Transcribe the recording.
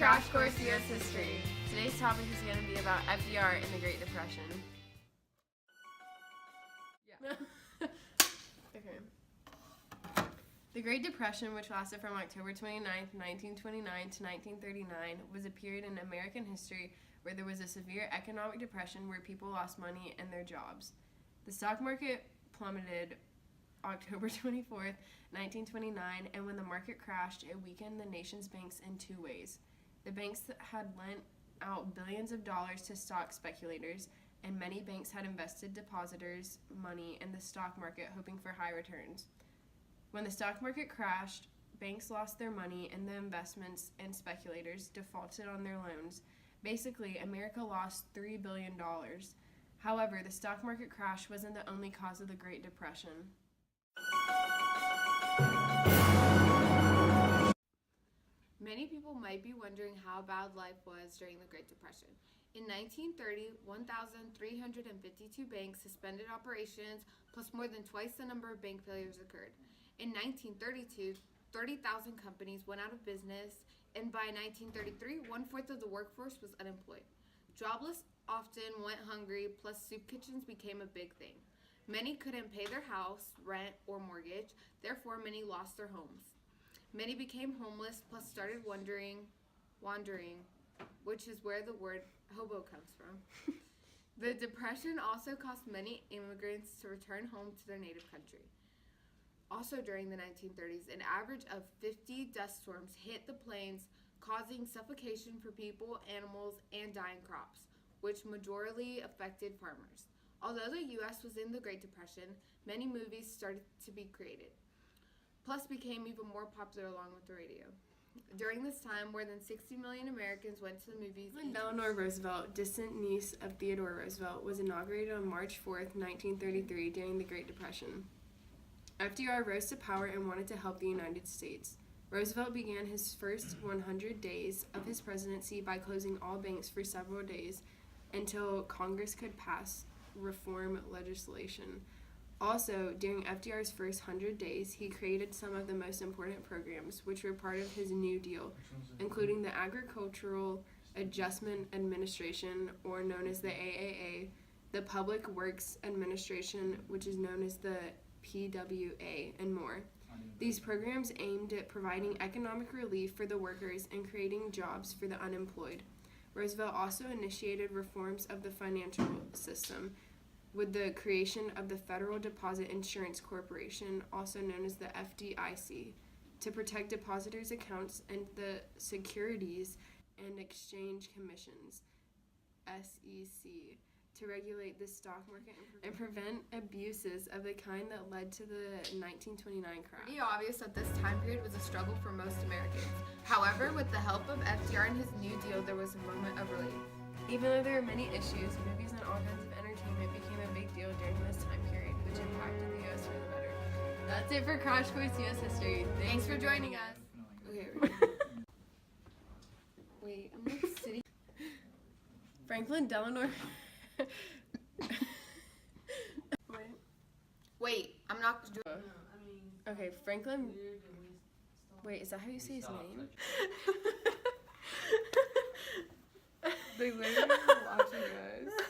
Crash Course U.S. History. Today's topic is going to be about FDR and the Great Depression. Yeah. Okay. The Great Depression, which lasted from October 29, 1929 to 1939, was a period in American history where there was a severe economic depression where people lost money and their jobs. The stock market plummeted October 24th, 1929, and when the market crashed, it weakened the nation's banks in two ways. The banks had lent out billions of dollars to stock speculators, and many banks had invested depositors' money in the stock market hoping for high returns. When the stock market crashed, banks lost their money and the investments, and speculators defaulted on their loans. Basically, America lost $3 billion. However, the stock market crash wasn't the only cause of the Great Depression. Many people might be wondering how bad life was during the Great Depression. In 1930, 1,352 banks suspended operations, plus more than twice the number of bank failures occurred. In 1932, 30,000 companies went out of business, and by 1933, 1/4 of the workforce was unemployed. Jobless often went hungry, plus soup kitchens became a big thing. Many couldn't pay their house, rent, or mortgage, therefore many lost their homes. Many became homeless, plus started wandering, which is where the word hobo comes from. The Depression also caused many immigrants to return home to their native country. Also during the 1930s, an average of 50 dust storms hit the plains, causing suffocation for people, animals, and dying crops, which majorly affected farmers. Although the U.S. was in the Great Depression, many movies started to be created, plus became even more popular along with the radio. During this time, more than 60 million Americans went to the movies. Eleanor Roosevelt, distant niece of Theodore Roosevelt, was inaugurated on March 4th, 1933 during the Great Depression. FDR rose to power and wanted to help the United States. Roosevelt began his first 100 days of his presidency by closing all banks for several days until Congress could pass reform legislation. Also, during FDR's first 100 days, he created some of the most important programs, which were part of his New Deal, including the Agricultural Adjustment Administration, or known as the AAA, the Public Works Administration, which is known as the PWA, and more. These programs aimed at providing economic relief for the workers and creating jobs for the unemployed. Roosevelt also initiated reforms of the financial system, with the creation of the Federal Deposit Insurance Corporation, also known as the FDIC, to protect depositors' accounts, and the Securities and Exchange Commissions, SEC, to regulate the stock market and prevent abuses of the kind that led to the 1929 crash. Pretty obvious that this time period was a struggle for most Americans. However, with the help of FDR and his New Deal, there was a moment of relief. Even though there were many issues, movies and all kinds of entertainment became a big deal during this time period, which impacted the U.S. for the better. That's it for Crash Course U.S. History. Thanks for joining us. Okay. Wait, I'm like sitting. Franklin Delano. Wait, I'm not doing. Okay, Franklin. Wait, is that how you say his name? They literally were watching us.